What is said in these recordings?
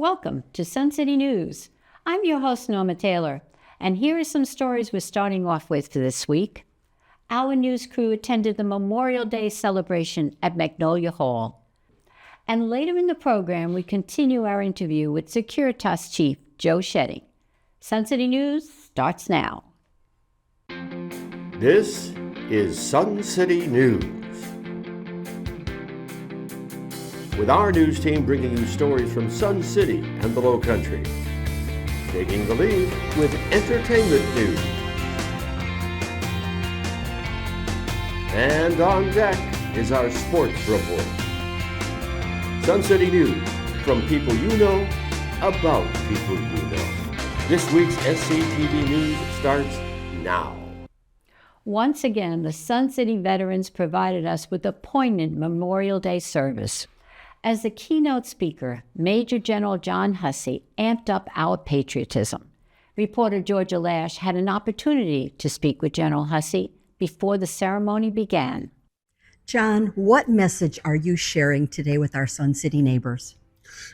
Welcome to Sun City News. I'm your host, Norma Taylor, and here are some stories we're starting off with for this week. Our news crew attended the Memorial Day celebration at Magnolia Hall. And later in the program, we continue our interview with Securitas Chief Joe Schetting. Sun City News starts now. This is Sun City News, with our news team bringing you stories from Sun City and the Low Country, taking the lead with entertainment news. And on deck is our sports report. Sun City News, from people you know, about people you know. This week's SCTV News starts now. Once again, the Sun City veterans provided us with a poignant Memorial Day service. As the keynote speaker, Major General John Hussey amped up our patriotism. Reporter Georgia Lash had an opportunity to speak with General Hussey before the ceremony began. John, what message are you sharing today with our Sun City neighbors?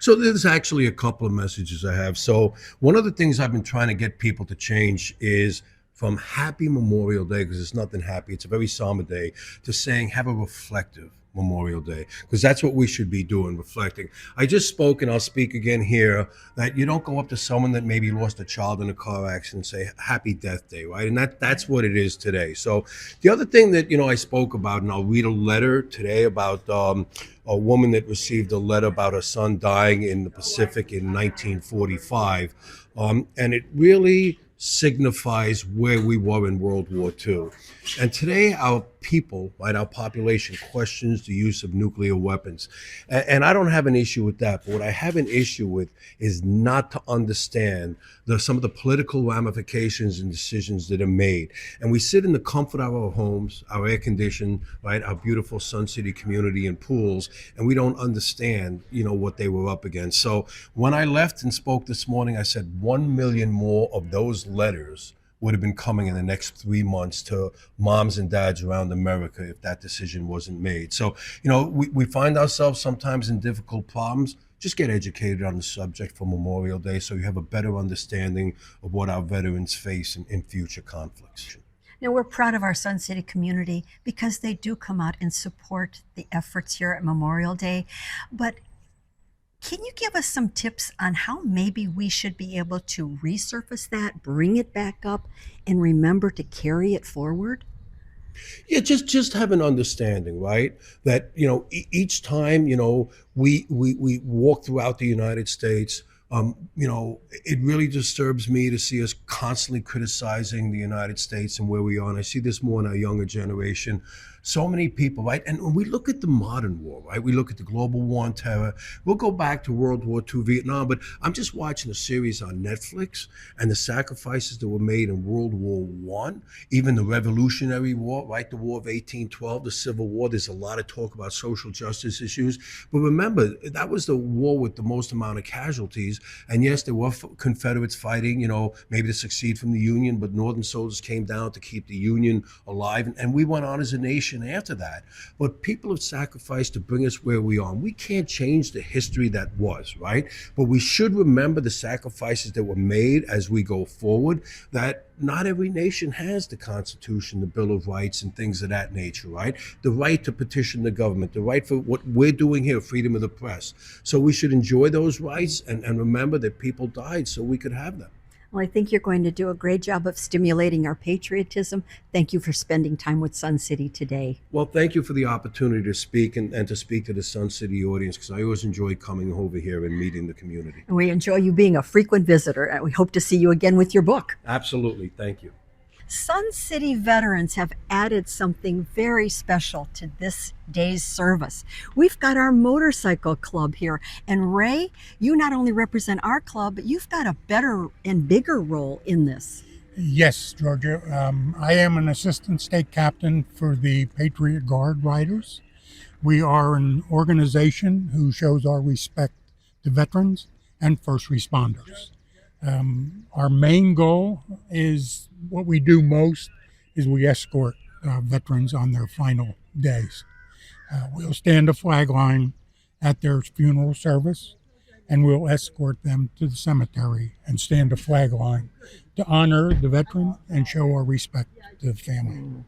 So there's actually a couple of messages I have. So one of the things I've been trying to get people to change is from Happy Memorial Day, because it's nothing happy, it's a very somber day, to saying have a reflective Memorial Day, because that's what we should be doing, reflecting. I just spoke, and I'll speak again here, that you don't go up to someone that maybe lost a child in a car accident and say happy death day, right? And that's what it is today. So the other thing that I spoke about, and I'll read a letter today about a woman that received a letter about her son dying in the Pacific in 1945, and it really signifies where we were in World War II. And today our people, right, our population questions the use of nuclear weapons. And I don't have an issue with that. But what I have an issue with is not to understand some of the political ramifications and decisions that are made. And we sit in the comfort of our homes, our air conditioned, right, our beautiful Sun City community and pools, and we don't understand, what they were up against. So when I left and spoke this morning, I said 1 million more of those letters would have been coming in the next 3 months to moms and dads around America if that decision wasn't made. So, we find ourselves sometimes in difficult problems. Just get educated on the subject for Memorial Day so you have a better understanding of what our veterans face in future conflicts. Now, we're proud of our Sun City community because they do come out and support the efforts here at Memorial Day. But can you give us some tips on how maybe we should be able to resurface that, bring it back up, and remember to carry it forward? Yeah, just have an understanding, right? That, each time, we walk throughout the United States, it really disturbs me to see us constantly criticizing the United States and where we are. And I see this more in our younger generation. So many people, right? And when we look at the modern war, right? We look at the global war on terror. We'll go back to World War II, Vietnam, but I'm just watching a series on Netflix and the sacrifices that were made in World War I, even the Revolutionary War, right? The War of 1812, the Civil War. There's a lot of talk about social justice issues. But remember, that was the war with the most amount of casualties. And yes, there were Confederates fighting, maybe to succeed from the Union, but Northern soldiers came down to keep the Union alive. And we went on as a nation after that. But people have sacrificed to bring us where we are. And we can't change the history that was, right? But we should remember the sacrifices that were made as we go forward, that not every nation has the Constitution, the Bill of Rights, and things of that nature, right? The right to petition the government, the right for what we're doing here, freedom of the press. So we should enjoy those rights and remember that people died so we could have them. Well, I think you're going to do a great job of stimulating our patriotism. Thank you for spending time with Sun City today. Well, thank you for the opportunity to speak and to speak to the Sun City audience, because I always enjoy coming over here and meeting the community. And we enjoy you being a frequent visitor, and we hope to see you again with your book. Absolutely. Thank you. Sun City veterans have added something very special to this day's service. We've got our motorcycle club here. And Ray, you not only represent our club, but you've got a better and bigger role in this. Yes, Georgia. I am an assistant state captain for the Patriot Guard Riders. We are an organization who shows our respect to veterans and first responders. Our main goal is what we do most is we escort veterans on their final days. We'll stand a flag line at their funeral service. and we'll escort them to the cemetery and stand a flag line to honor the veteran and show our respect to the family.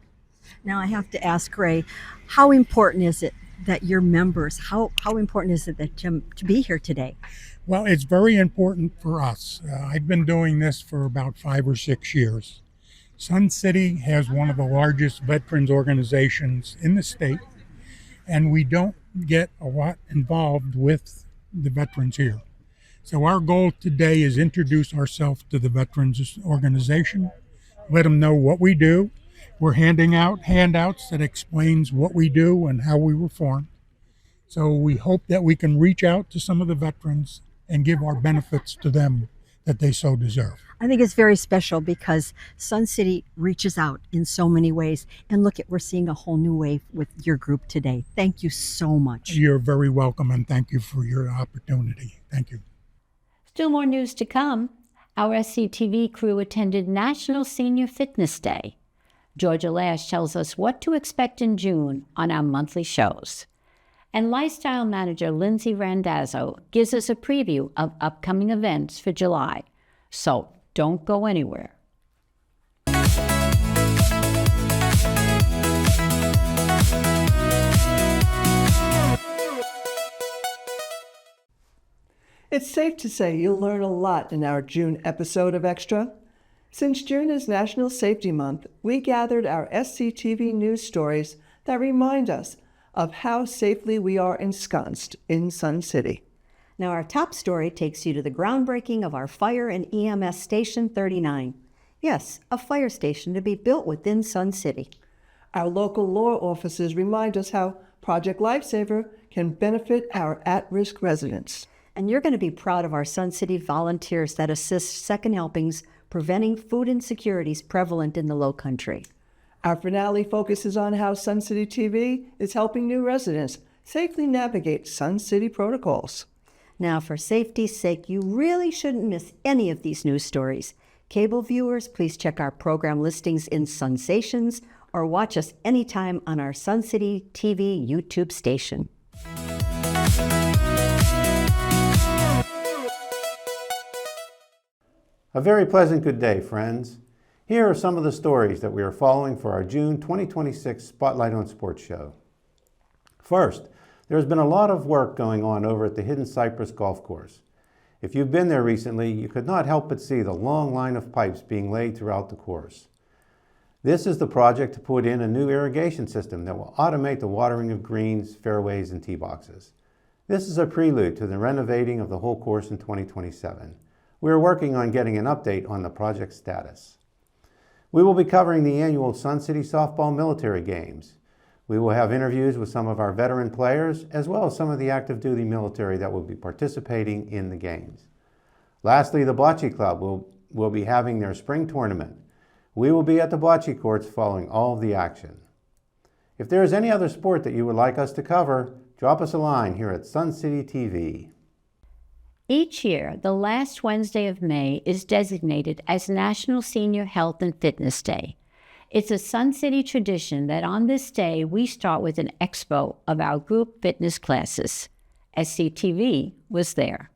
Now I have to ask Ray, how important is it that your members, how important is it that to be here today? Well, it's very important for us. I've been doing this for about 5 or 6 years. Sun City has one of the largest veterans organizations in the state, and we don't get a lot involved with the veterans here. So our goal today is introduce ourselves to the veterans organization, let them know what we do. We're handing out handouts that explains what we do and how we were formed. So we hope that we can reach out to some of the veterans and give our benefits to them that they so deserve. I think it's very special because Sun City reaches out in so many ways. And look, we're seeing a whole new way with your group today. Thank you so much. You're very welcome, and thank you for your opportunity. Thank you. Still more news to come. Our SCTV crew attended National Senior Fitness Day. Georgia Lash tells us what to expect in June on our monthly shows. And Lifestyle Manager Lindsay Randazzo gives us a preview of upcoming events for July. So don't go anywhere. It's safe to say you'll learn a lot in our June episode of Extra. Since June is National Safety Month, we gathered our SCTV news stories that remind us of how safely we are ensconced in Sun City. Now our top story takes you to the groundbreaking of our Fire and EMS Station 39. Yes, a fire station to be built within Sun City. Our local law offices remind us how Project Lifesaver can benefit our at-risk residents. And you're going to be proud of our Sun City volunteers that assist second helpings preventing food insecurities prevalent in the Low Country. Our finale focuses on how Sun City TV is helping new residents safely navigate Sun City protocols. Now, for safety's sake, you really shouldn't miss any of these news stories. Cable viewers, please check our program listings in Sunsations or watch us anytime on our Sun City TV YouTube station. A very pleasant good day, friends. Here are some of the stories that we are following for our June 2026 Spotlight on Sports show. First, there has been a lot of work going on over at the Hidden Cypress Golf Course. If you've been there recently, you could not help but see the long line of pipes being laid throughout the course. This is the project to put in a new irrigation system that will automate the watering of greens, fairways, and tee boxes. This is a prelude to the renovating of the whole course in 2027. We are working on getting an update on the project status. We will be covering the annual Sun City Softball Military Games. We will have interviews with some of our veteran players, as well as some of the active duty military that will be participating in the games. Lastly, the Bocce Club will be having their spring tournament. We will be at the bocce courts following all of the action. If there is any other sport that you would like us to cover, drop us a line here at Sun City TV. Each year, the last Wednesday of May is designated as National Senior Health and Fitness Day. It's a Sun City tradition that on this day, we start with an expo of our group fitness classes. SCTV was there.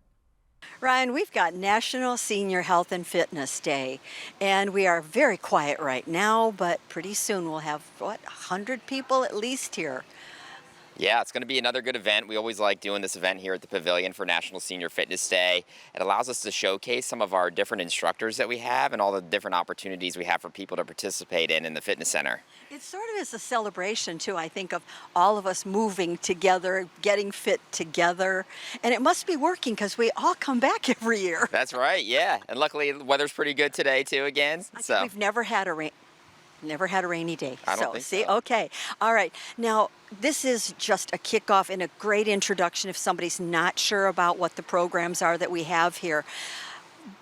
Ryan, we've got National Senior Health and Fitness Day, and we are very quiet right now, but pretty soon we'll have, 100 people at least here. Yeah, it's going to be another good event. We always like doing this event here at the Pavilion for National Senior Fitness Day. It allows us to showcase some of our different instructors that we have and all the different opportunities we have for people to participate in the fitness center. It sort of is a celebration, too, I think, of all of us moving together, getting fit together. And it must be working because we all come back every year. That's right, yeah. And luckily, the weather's pretty good today, too, again. I think we've never had a rainy day. I don't think so. Okay. All right. Now, this is just a kickoff and a great introduction if somebody's not sure about what the programs are that we have here.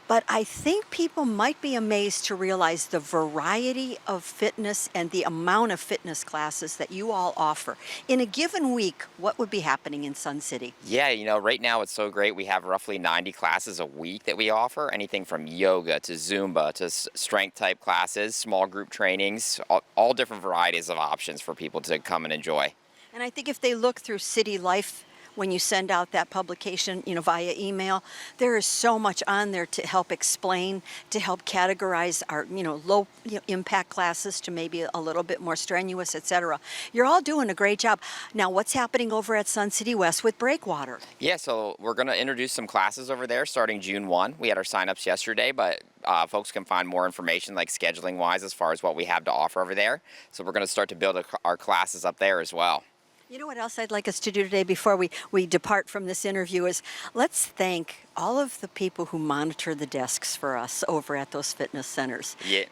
But I think people might be amazed to realize the variety of fitness and the amount of fitness classes that you all offer. In a given week, what would be happening in Sun City? Yeah, right now it's so great. We have roughly 90 classes a week that we offer, anything from yoga to Zumba to strength type classes, small group trainings, all different varieties of options for people to come and enjoy. And I think if they look through City Life when you send out that publication, via email. There is so much on there to help explain, to help categorize our, low impact classes to maybe a little bit more strenuous, etc. You're all doing a great job. Now, what's happening over at Sun City West with Breakwater? Yeah, so we're going to introduce some classes over there starting June 1. We had our sign-ups yesterday, but folks can find more information like scheduling-wise as far as what we have to offer over there. So we're going to start to build our classes up there as well. You know what else I'd like us to do today before we depart from this interview is let's thank all of the people who monitor the desks for us over at those fitness centers. Yeah.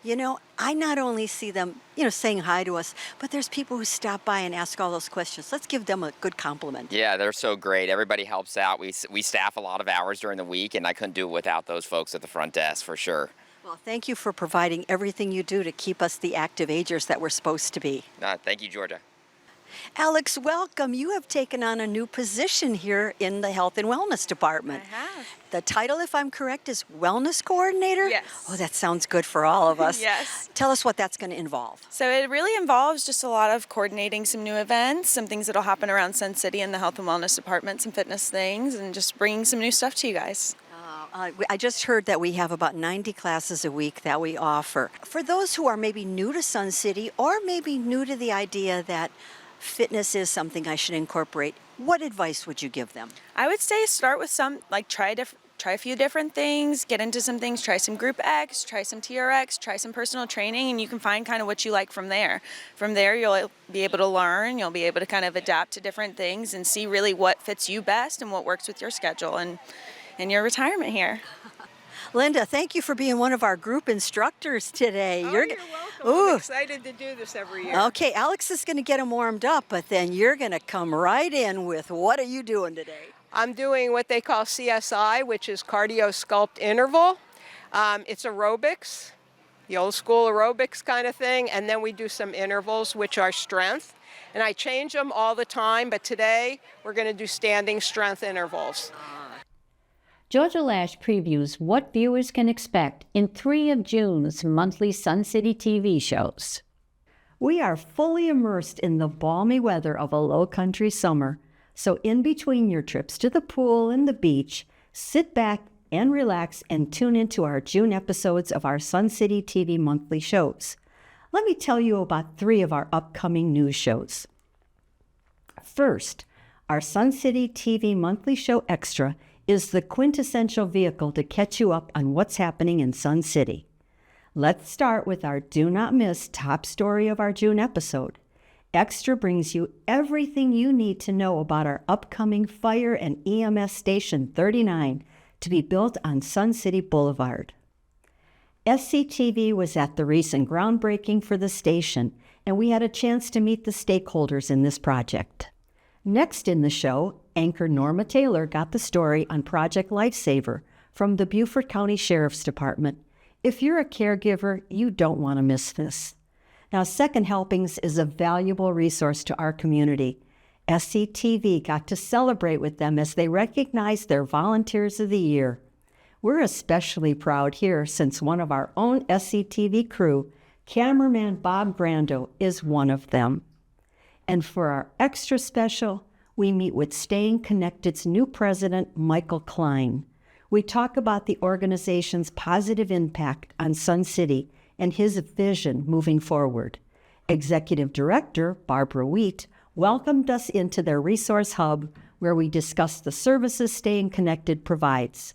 I not only see them, saying hi to us, but there's people who stop by and ask all those questions. Let's give them a good compliment. Yeah, they're so great. Everybody helps out. We staff a lot of hours during the week, and I couldn't do it without those folks at the front desk for sure. Well, thank you for providing everything you do to keep us the active agers that we're supposed to be. Thank you, Georgia. Alex, welcome. You have taken on a new position here in the Health and Wellness Department. I have. The title, if I'm correct, is Wellness Coordinator? Yes. Oh, that sounds good for all of us. Yes. Tell us what that's going to involve. So it really involves just a lot of coordinating some new events, some things that will happen around Sun City and the Health and Wellness Department, some fitness things, and just bringing some new stuff to you guys. I just heard that we have about 90 classes a week that we offer. For those who are maybe new to Sun City or maybe new to the idea that fitness is something I should incorporate, what advice would you give them? I would say start with try a few different things, get into some things, try some Group X, try some TRX, try some personal training, and you can find kind of what you like from there. From there, you'll be able to learn, you'll be able to kind of adapt to different things and see really what fits you best and what works with your schedule and your retirement here. Linda, thank you for being one of our group instructors today. You're welcome. I'm excited to do this every year. Okay, Alex is going to get them warmed up, but then you're going to come right in with what are you doing today? I'm doing what they call CSI, which is cardio sculpt interval. It's aerobics, the old school aerobics kind of thing, and then we do some intervals, which are strength. And I change them all the time, but today we're going to do standing strength intervals. Georgia Lash previews what viewers can expect in 3 of June's monthly Sun City TV shows. We are fully immersed in the balmy weather of a low-country summer, so in between your trips to the pool and the beach, sit back and relax and tune into our June episodes of our Sun City TV monthly shows. Let me tell you about 3 of our upcoming news shows. First, our Sun City TV monthly show Extra is the quintessential vehicle to catch you up on what's happening in Sun City. Let's start with our do not miss top story of our June episode. Extra brings you everything you need to know about our upcoming Fire and EMS Station 39 to be built on Sun City Boulevard. SCTV was at the recent groundbreaking for the station, and we had a chance to meet the stakeholders in this project. Next in the show, anchor Norma Taylor got the story on Project Lifesaver from the Beaufort County Sheriff's Department. If you're a caregiver, you don't want to miss this. Now, Second Helpings is a valuable resource to our community. SCTV got to celebrate with them as they recognized their Volunteers of the Year. We're especially proud here since one of our own SCTV crew, cameraman Bob Brando, is one of them. And for our extra special, we meet with Staying Connected's new president, Michael Klein. We talk about the organization's positive impact on Sun City and his vision moving forward. Executive Director Barbara Wheat welcomed us into their resource hub where we discussed the services Staying Connected provides.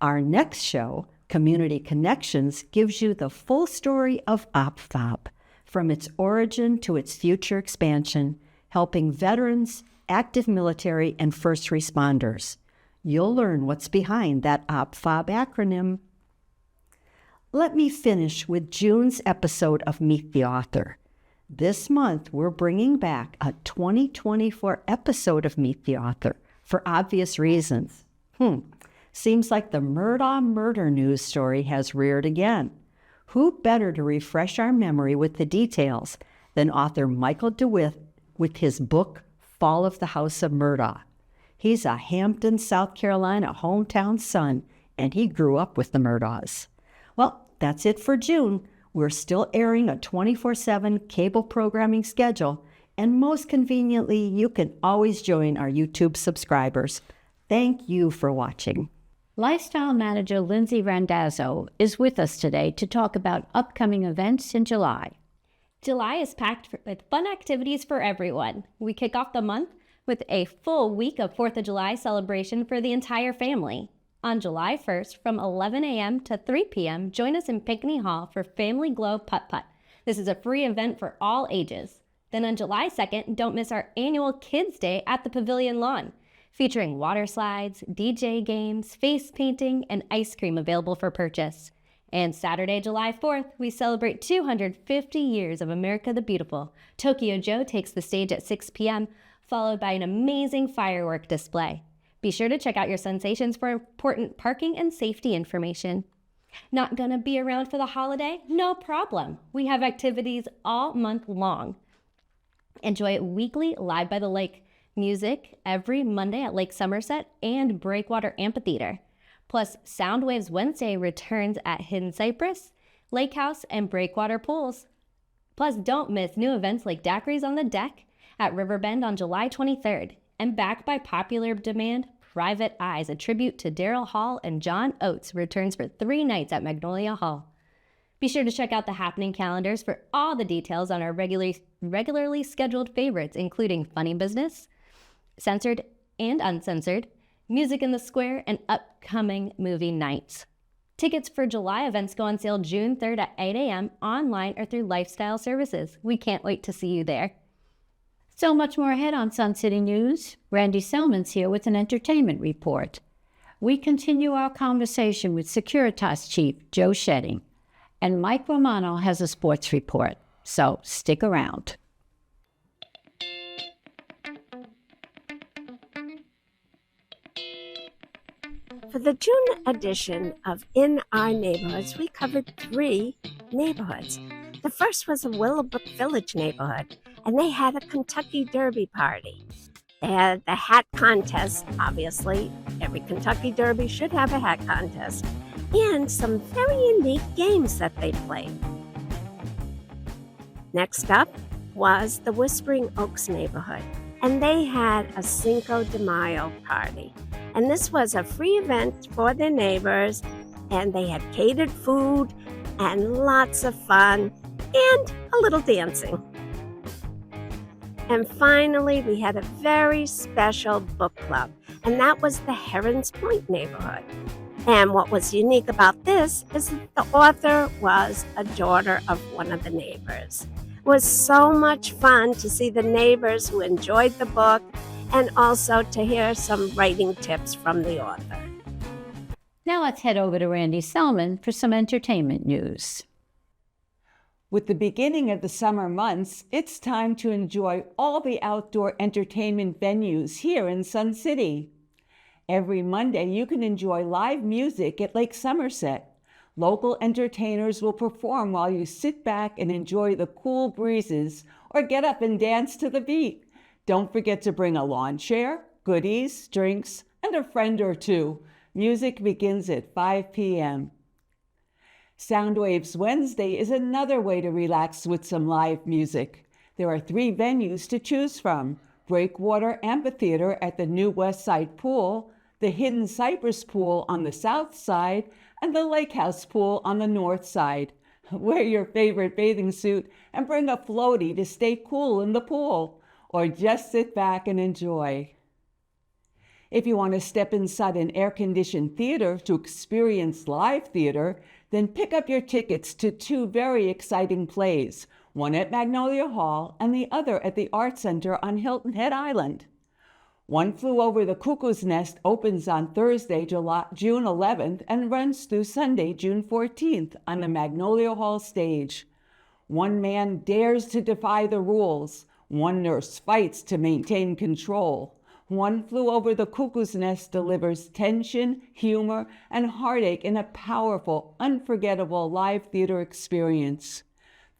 Our next show, Community Connections, gives you the full story of OPFOB, from its origin to its future expansion, helping veterans, active military, and first responders. You'll learn what's behind that OPFOB acronym. Let me finish with June's episode of Meet the Author. This month, we're bringing back a 2024 episode of Meet the Author for obvious reasons. Seems like the Murdaugh murder news story has reared again. Who better to refresh our memory with the details than author Michael DeWitt with his book, Fall of the House of Murdaugh. He's a Hampton, South Carolina hometown son, and he grew up with the Murdaughs. Well, that's it for June. We're still airing a 24/7 cable programming schedule, And most conveniently, you can always join our YouTube subscribers. Thank you for watching. Lifestyle manager Lindsay Randazzo is with us today to talk about upcoming events in July. July is packed with fun activities for everyone. We kick off the month with a full week of 4th of July celebration for the entire family. On July 1st, from 11 a.m. to 3 p.m., join us in Pinckney Hall for Family Glow Putt-Putt. This is a free event for all ages. Then on July 2nd, don't miss our annual Kids Day at the Pavilion Lawn, featuring water slides, DJ games, face painting, and ice cream available for purchase. And Saturday, July 4th, we celebrate 250 years of America the Beautiful. Tokyo Joe takes the stage at 6 p.m., followed by an amazing firework display. Be sure to check out your Sensations for important parking and safety information. Not gonna be around for the holiday? No problem. We have activities all month long. Enjoy it weekly live by the lake. Music every Monday at Lake Somerset and Breakwater Amphitheater. Plus, Soundwaves Wednesday returns at Hidden Cypress, Lake House, and Breakwater Pools. Plus, don't miss new events like Daiquiris on the Deck at Riverbend on July 23rd. And backed by popular demand, Private Eyes, a tribute to Daryl Hall and John Oates, returns for 3 nights at Magnolia Hall. Be sure to check out the happening calendars for all the details on our regularly scheduled favorites, including Funny Business, Censored and Uncensored, Music in the Square, and upcoming movie nights. Tickets for July events go on sale June 3rd at 8 a.m. online or through Lifestyle Services. We can't wait to see you there. So much more ahead on Sun City News. Randy Selman's here with an entertainment report. We continue our conversation with Securitas Chief Joe Schetting, and Mike Romano has a sports report, so stick around. For the June edition of In Our Neighborhoods, we covered 3 neighborhoods. The first was a Willowbrook Village neighborhood, and they had a Kentucky Derby party. They had the hat contest, obviously. Every Kentucky Derby should have a hat contest, and some very unique games that they played. Next up was the Whispering Oaks neighborhood, and they had a Cinco de Mayo party. And this was a free event for their neighbors, and they had catered food and lots of fun and a little dancing. And finally, we had a very special book club, and that was the Herons Point neighborhood. And what was unique about this is that the author was a daughter of one of the neighbors. It was so much fun to see the neighbors who enjoyed the book and also to hear some writing tips from the author. Now let's head over to Randy Selman for some entertainment news. With the beginning of the summer months, it's time to enjoy all the outdoor entertainment venues here in Sun City. Every Monday, you can enjoy live music at Lake Somerset. Local entertainers will perform while you sit back and enjoy the cool breezes or get up and dance to the beat. Don't forget to bring a lawn chair, goodies, drinks, and a friend or two. Music begins at 5 p.m. Soundwaves Wednesday is another way to relax with some live music. There are 3 venues to choose from: Breakwater Amphitheater at the New West Side Pool, the Hidden Cypress Pool on the south side, and the Lake House Pool on the north side. Wear your favorite bathing suit and bring a floaty to stay cool in the pool, or just sit back and enjoy. If you want to step inside an air-conditioned theater to experience live theater, then pick up your tickets to 2 very exciting plays, one at Magnolia Hall and the other at the Art Center on Hilton Head Island. One Flew Over the Cuckoo's Nest opens on Thursday, June 11th and runs through Sunday, June 14th on the Magnolia Hall stage. One man dares to defy the rules. One nurse fights to maintain control. One Flew Over the Cuckoo's Nest delivers tension, humor, and heartache in a powerful, unforgettable live theater experience.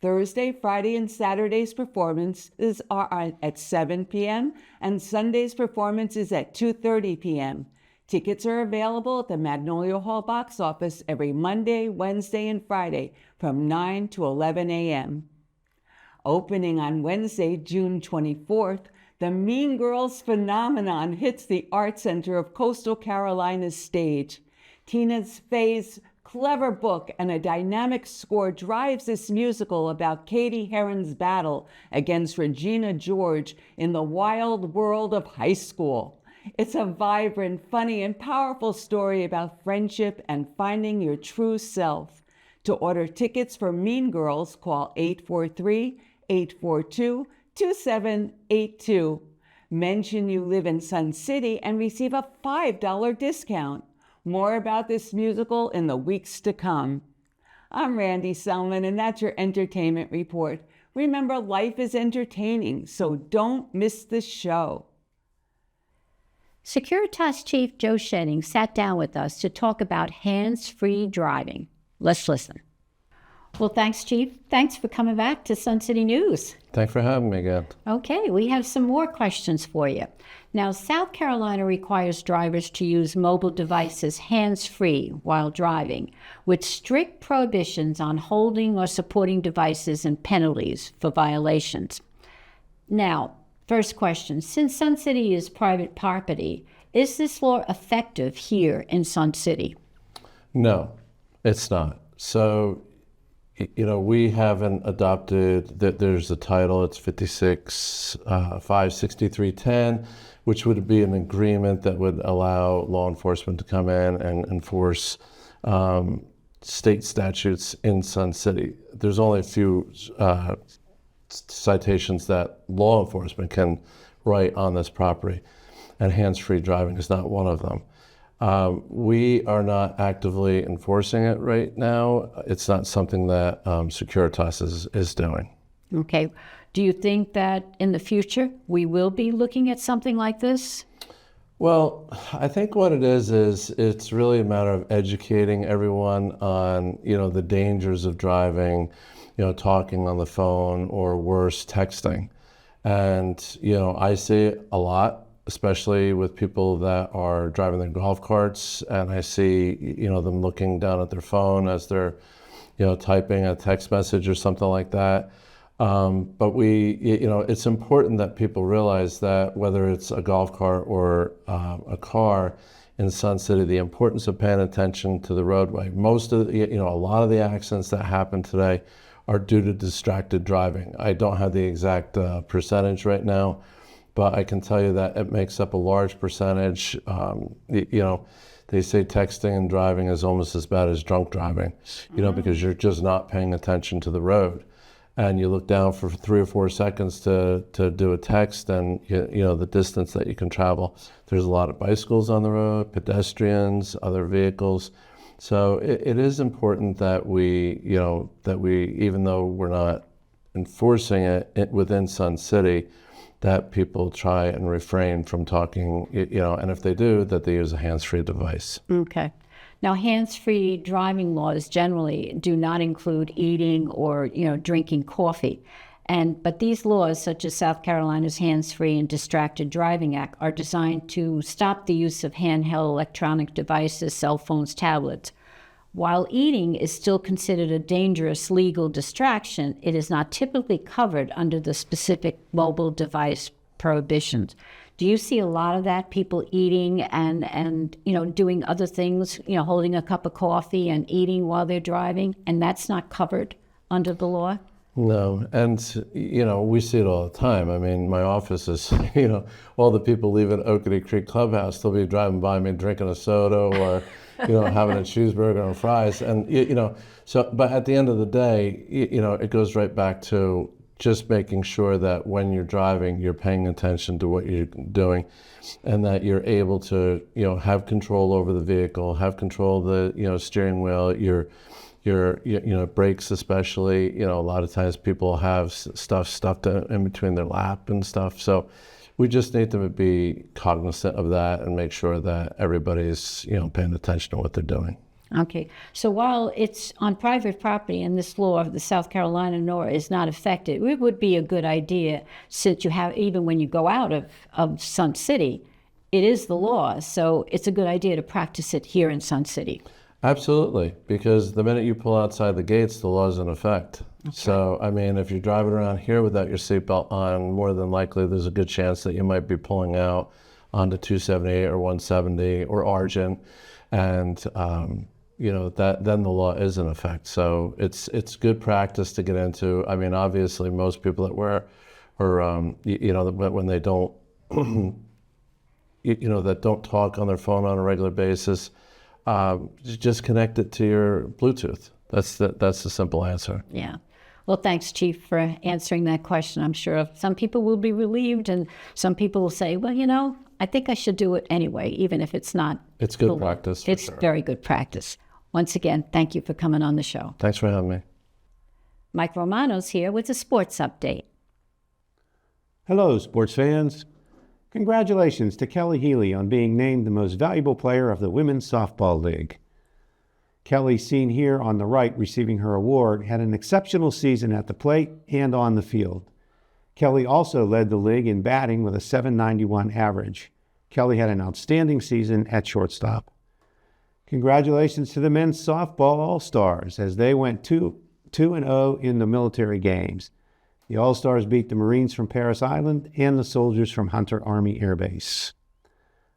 Thursday, Friday, and Saturday's performances are at 7 p.m. and Sunday's performance is at 2:30 p.m. Tickets are available at the Magnolia Hall box office every Monday, Wednesday, and Friday from 9 to 11 a.m. Opening on Wednesday, June 24th, the Mean Girls phenomenon hits the Art Center of Coastal Carolina's stage. Tina Fey's clever book and a dynamic score drives this musical about Katie Heron's battle against Regina George in the wild world of high school. It's a vibrant, funny, and powerful story about friendship and finding your true self. To order tickets for Mean Girls, call 843-842-2782. Mention you live in Sun City and receive a $5 discount. More about this musical in the weeks to come. I'm Randy Selman, and that's your entertainment report. Remember, life is entertaining, so don't miss the show. Securitas Chief Joe Schetting sat down with us to talk about hands-free driving. Let's listen. Well, thanks, Chief. Thanks for coming back to Sun City News. Thanks for having me again. Okay, we have some more questions for you. Now, South Carolina requires drivers to use mobile devices hands-free while driving, with strict prohibitions on holding or supporting devices and penalties for violations. Now, first question, since Sun City is private property, is this law effective here in Sun City? No, it's not. So, we haven't adopted that. There's a title, it's 56-56310, which would be an agreement that would allow law enforcement to come in and enforce state statutes in Sun City. There's only a few citations that law enforcement can write on this property, and hands-free driving is not one of them. We are not actively enforcing it right now. It's not something that Securitas is doing. Okay. Do you think that in the future we will be looking at something like this? Well, I think what it is it's really a matter of educating everyone on, the dangers of driving, talking on the phone, or worse, texting. And, I see it a lot, especially with people that are driving their golf carts, and I see, them looking down at their phone as they're, typing a text message or something like that. But it's important that people realize that whether it's a golf cart or a car in Sun City, the importance of paying attention to the roadway. Most of a lot of the accidents that happen today are due to distracted driving. I don't have the exact percentage right now, but I can tell you that it makes up a large percentage. They say texting and driving is almost as bad as drunk driving, because you're just not paying attention to the road. And you look down for 3 or 4 seconds to do a text, and the distance that you can travel. There's a lot of bicycles on the road, pedestrians, other vehicles. So it is important that we, even though we're not enforcing it within Sun City, that people try and refrain from talking, and if they do, that they use a hands-free device. Okay. Now, hands-free driving laws generally do not include eating or, drinking coffee. But these laws, such as South Carolina's Hands-Free and Distracted Driving Act, are designed to stop the use of handheld electronic devices, cell phones, tablets. While eating is still considered a dangerous legal distraction, it is not typically covered under the specific mobile device prohibitions. Do you see a lot of that, people eating and doing other things, holding a cup of coffee and eating while they're driving, and that's not covered under the law? No, and we see it all the time. I mean, my office is, all the people leaving Oakety Creek Clubhouse, they'll be driving by me drinking a soda or, having a cheeseburger and fries. And, but at the end of the day, it goes right back to just making sure that when you're driving, you're paying attention to what you're doing, and that you're able to, have control over the vehicle, have control of the, steering wheel, your brakes especially. A lot of times people have stuff stuffed in between their lap and stuff. So we just need to be cognizant of that and make sure that everybody's, paying attention to what they're doing. Okay, so while it's on private property and this law of the South Carolina law is not affected, it would be a good idea, since you have, even when you go out of Sun City, it is the law. So it's a good idea to practice it here in Sun City. Absolutely, because the minute you pull outside the gates, the law's in effect. So, I mean, if you're driving around here without your seatbelt on, more than likely there's a good chance that you might be pulling out onto 278 or 170 or Argent, and that then the law is in effect. So it's good practice to get into. I mean, obviously, most people that wear, or when they don't, that don't talk on their phone on a regular basis, just connect it to your Bluetooth. That's the simple answer. Yeah. Well, thanks, Chief, for answering that question. I'm sure some people will be relieved, and some people will say, well, I think I should do it anyway, even if it's not. It's good practice. It's sure. Very good practice. Once again, thank you for coming on the show. Thanks for having me. Mike Romano's here with a sports update. Hello, sports fans. Congratulations to Kelly Healy on being named the most valuable player of the Women's Softball League. Kelly, seen here on the right receiving her award, had an exceptional season at the plate and on the field. Kelly also led the league in batting with a .791 average. Kelly had an outstanding season at shortstop. Congratulations to the men's softball All-Stars as they went 2-0 in the military games. The All-Stars beat the Marines from Parris Island and the soldiers from Hunter Army Air Base.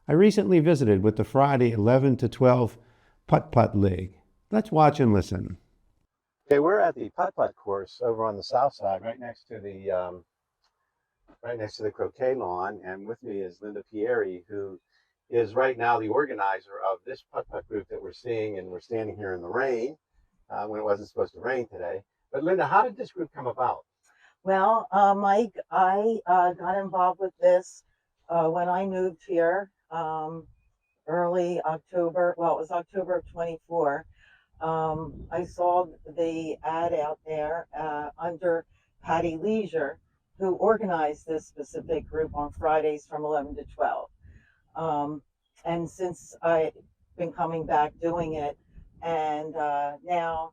I recently visited with the Friday 11 to 12 Putt-Putt League. Let's watch and listen. Okay, we're at the putt-putt course over on the south side, right next to the croquet lawn, and with me is Linda Pieri, who is right now the organizer of this putt-putt group that we're seeing, and we're standing here in the rain when it wasn't supposed to rain today. But Linda, how did this group come about? Well, Mike, I got involved with this when I moved here early October. Well, it was October of 24. I saw the ad out there under Patty Leisure, who organized this specific group on Fridays from 11 to 12. And since I've been coming back doing it, and now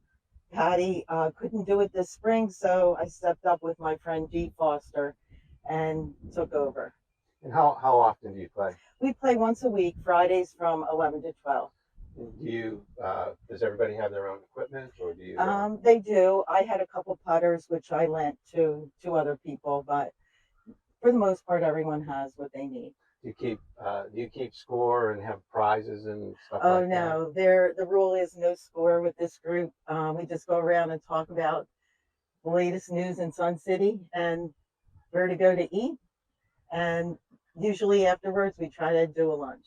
Patty couldn't do it this spring, so I stepped up with my friend Dee Foster and took over. And how often do you play? We play once a week, Fridays from 11 to 12. Does everybody have their own equipment, or do you? They do. I had a couple putters, which I lent to other people, but for the most part, everyone has what they need. Do you keep score and have prizes and stuff Oh, like that? no, the rule is no score with this group. We just go around and talk about the latest news in Sun City and where to go to eat. And usually afterwards, we try to do a lunch.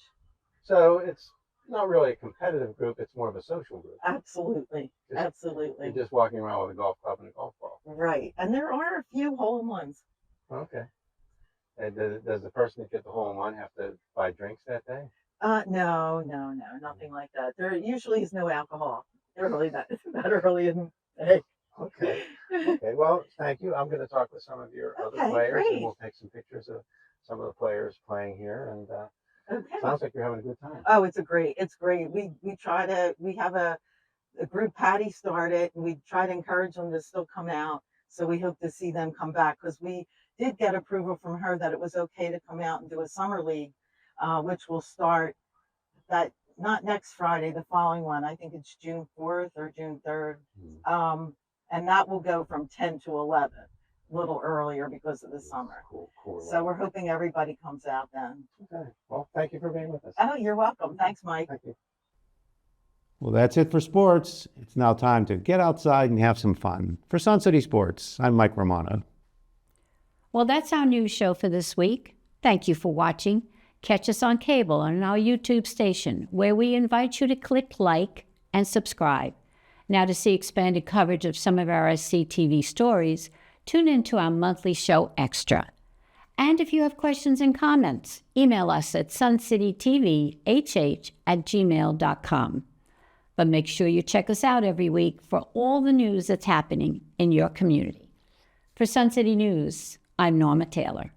So it's not really a competitive group, it's more of a social group. Absolutely. Absolutely. You're just walking around with a golf club and a golf ball. Right. And there are a few hole-in-ones. Okay. And does the person that get the hole-in-one have to buy drinks that day? No, nothing like that. There usually is no alcohol. Early that early in the day. Okay. Okay. Well, thank you. I'm going to talk with some of your other players, and we'll take some pictures of some of the players playing here. And sounds like you're having a good time. Oh, it's great. We have a group Patty started, and we try to encourage them to still come out. So we hope to see them come back, because we did get approval from her that it was okay to come out and do a summer league, which will start not next Friday, the following one. I think it's June 4th or June 3rd. And that will go from 10 to 11, a little earlier because of the summer. Cool. So we're hoping everybody comes out then. Okay. Well, thank you for being with us. Oh, you're welcome. Thanks, Mike. Thank you. Well, that's it for sports. It's now time to get outside and have some fun. For Sun City Sports, I'm Mike Romano. Well, that's our news show for this week. Thank you for watching. Catch us on cable on our YouTube station, where we invite you to click like and subscribe. Now, to see expanded coverage of some of our SCTV stories, tune into our monthly show Extra. And if you have questions and comments, email us at suncitytvhh@gmail.com. But make sure you check us out every week for all the news that's happening in your community. For Sun City News, I'm Norma Taylor.